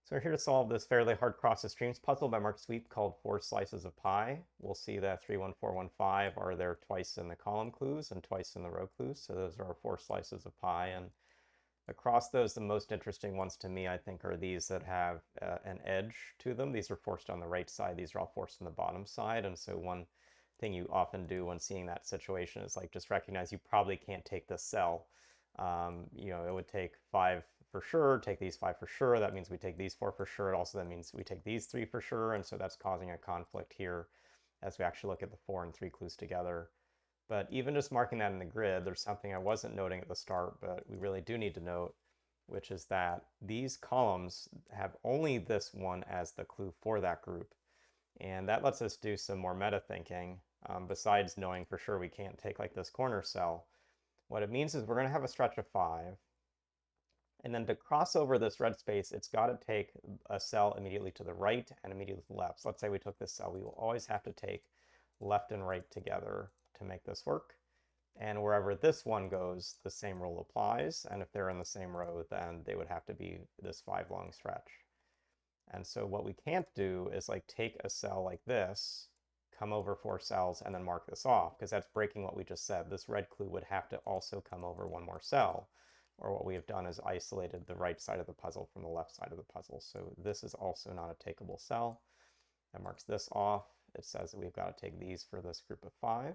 So we're here to solve this fairly hard cross-the-streams puzzle by Mark Sweep called 4 Slices of Pie. We'll see that 3, 1, 4, 1, 5 are there twice in the column clues and twice in the row clues. So those are our 4 slices of pie. And across those, the most interesting ones to me, I think, are these that have an edge to them. These are forced on the right side. These are all forced on the bottom side. And so one thing you often do when seeing that situation is like just recognize you probably can't take this cell. It would take 5 for sure, take these 5 for sure. That means we take these 4 for sure. It also then means we take these 3 for sure. And so that's causing a conflict here as we actually look at the 4 and 3 clues together. But even just marking that in the grid, there's something I wasn't noting at the start, but we really do need to note, which is that these columns have only this one as the clue for that group. And that lets us do some more meta thinking, besides knowing for sure we can't take like this corner cell. What it means is we're going to have a stretch of 5. And then to cross over this red space, it's got to take a cell immediately to the right and immediately to the left. So let's say we took this cell. We will always have to take left and right together to make this work. And wherever this one goes, the same rule applies. And if they're in the same row, then they would have to be this 5 long stretch. And so what we can't do is like take a cell like this, come over 4 cells, and then mark this off, because that's breaking what we just said. This red clue would have to also come over 1 more cell, or what we have done is isolated the right side of the puzzle from the left side of the puzzle. So this is also not a takeable cell. That marks this off. It says that we've got to take these for this group of 5.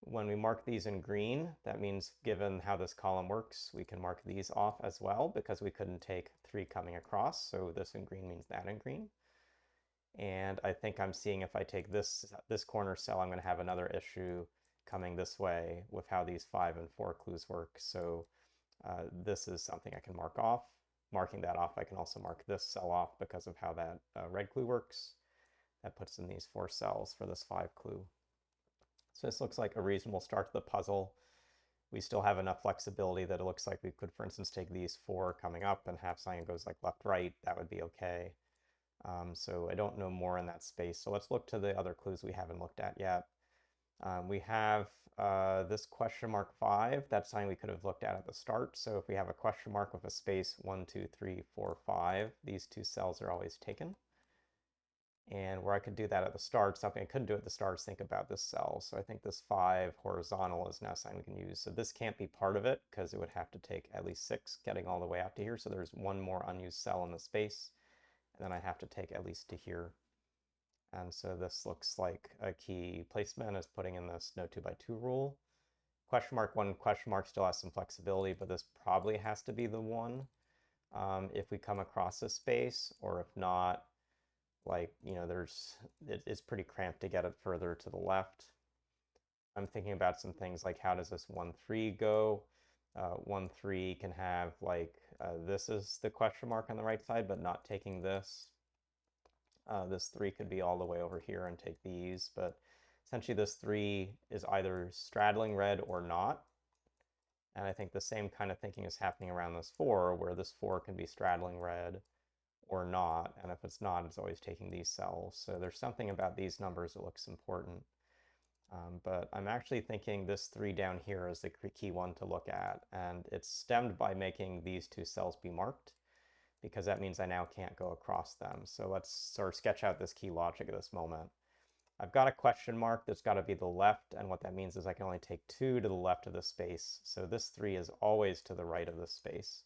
When we mark these in green, that means given how this column works, we can mark these off as well because we couldn't take 3 coming across. So this in green means that in green. And I think I'm seeing if I take this corner cell, I'm going to have another issue coming this way with how these 5 and 4 clues work. So this is something I can mark off. Marking that off, I can also mark this cell off because of how that red clue works. That puts in these 4 cells for this 5 clue. So this looks like a reasonable start to the puzzle. We still have enough flexibility that it looks like we could, for instance, take these 4 coming up and have something goes like left-right. That would be okay. So I don't know more in that space. So let's look to the other clues we haven't looked at yet. We have this question mark 5. That's something we could have looked at the start. So if we have a question mark with a space 1, 2, 3, 4, 5, these 2 cells are always taken. And where I could do that at the start, something I couldn't do at the start is think about this cell. So I think this 5 horizontal is now something we can use. So this can't be part of it because it would have to take at least 6 getting all the way out to here. So there's 1 more unused cell in the space. And then I have to take at least to here. And so this looks like a key placement is putting in this no 2 by 2 rule. Question mark 1 question mark still has some flexibility, but this probably has to be the 1 if we come across this space, or if not, like, it's pretty cramped to get it further to the left. I'm thinking about some things like how does this 1, 3 go? 1, 3 can have like, this is the question mark on the right side, but not taking this. This 3 could be all the way over here and take these, but essentially this 3 is either straddling red or not. And I think the same kind of thinking is happening around this 4, where this 4 can be straddling red or not, and if it's not, it's always taking these cells. So there's something about these numbers that looks important. But I'm actually thinking this 3 down here is the key one to look at, and it's stemmed by making these 2 cells be marked, because that means I now can't go across them. So let's sort of sketch out this key logic at this moment. I've got a question mark that's got to be the left, and what that means is I can only take 2 to the left of the space. So this 3 is always to the right of this space.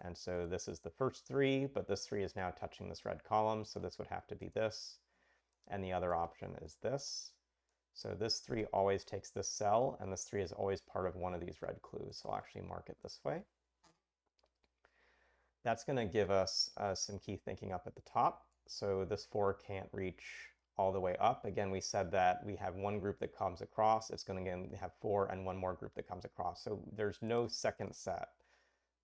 And so this is the first 3, but this 3 is now touching this red column, so this would have to be this. And the other option is this. So this 3 always takes this cell, and this 3 is always part of one of these red clues. So I'll actually mark it this way. That's going to give us some key thinking up at the top. So this 4 can't reach all the way up. Again, we said that we have 1 group that comes across. It's going to have 4 and 1 more group that comes across. So there's no second set.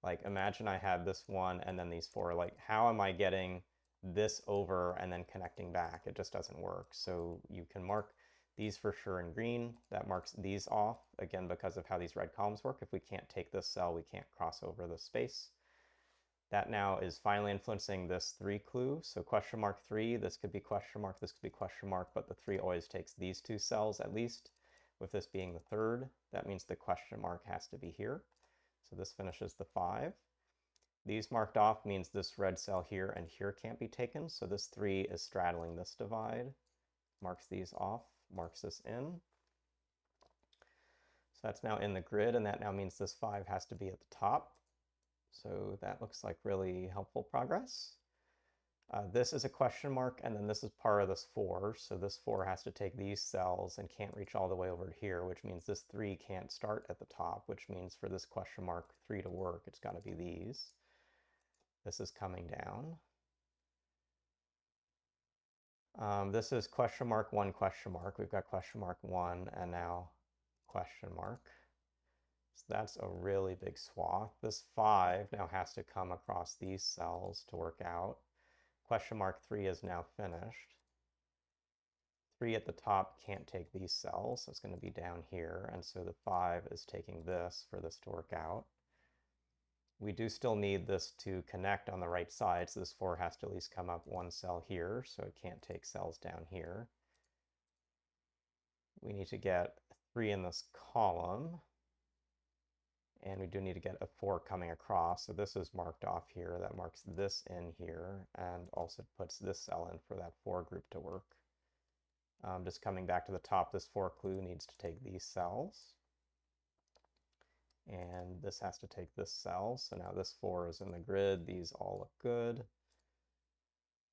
Like, imagine I had this 1 and then these 4. Like, how am I getting this over and then connecting back? It just doesn't work. So you can mark these for sure in green. That marks these off, again, because of how these red columns work. If we can't take this cell, we can't cross over the space. That now is finally influencing this 3 clue. So question mark 3, this could be question mark, this could be question mark, but the 3 always takes these 2 cells at least. With this being the 3rd, that means the question mark has to be here. So this finishes the 5. These marked off means this red cell here and here can't be taken, so this 3 is straddling this divide. Marks these off, marks this in. So that's now in the grid, and that now means this 5 has to be at the top. So that looks like really helpful progress. This is a question mark, and then this is part of this 4. So this 4 has to take these cells and can't reach all the way over here, which means this 3 can't start at the top, which means for this question mark 3 to work, it's got to be these. This is coming down. This is question mark 1, question mark. We've got question mark 1 and now question mark. So that's a really big swath. This 5 now has to come across these cells to work out. Question mark 3 is now finished. 3 at the top can't take these cells, so it's going to be down here, and so the 5 is taking this for this to work out. We do still need this to connect on the right side, so this 4 has to at least come up 1 cell here, so it can't take cells down here. We need to get 3 in this column, and we do need to get a 4 coming across, so this is marked off here. That marks this in here, and also puts this cell in for that 4 group to work. Just coming back to the top, this 4 clue needs to take these cells. And this has to take this cell, so now this 4 is in the grid. These all look good.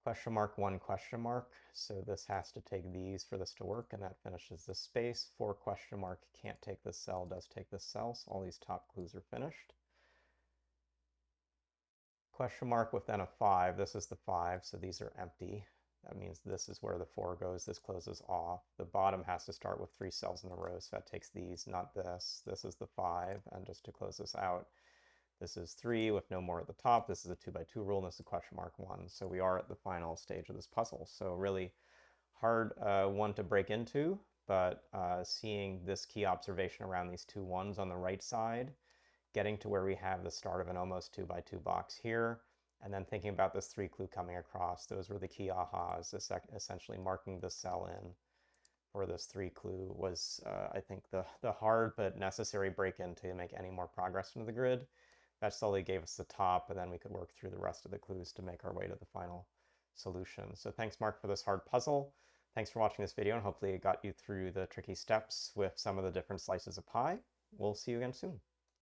Question mark 1, question mark. So this has to take these for this to work, and that finishes this space. 4 question mark can't take this cell, does take this cell, so all these top clues are finished. Question mark with then a 5. This is the 5, so these are empty. That means this is where the 4 goes. This closes off. The bottom has to start with 3 cells in a row, so that takes these, not this. This is the 5, and just to close this out, this is 3 with no more at the top. This is a 2 by 2 rule, and this is question mark 1. So we are at the final stage of this puzzle. So really hard one to break into, but seeing this key observation around these 2 1s on the right side, getting to where we have the start of an almost 2 by 2 box here, and then thinking about this 3 clue coming across, those were the key ahas. Essentially marking the cell in for this 3 clue was, I think, the hard but necessary break-in to make any more progress into the grid. That slowly gave us the top, and then we could work through the rest of the clues to make our way to the final solution. So thanks, Mark, for this hard puzzle. Thanks for watching this video, and hopefully it got you through the tricky steps with some of the different slices of pie. We'll see you again soon.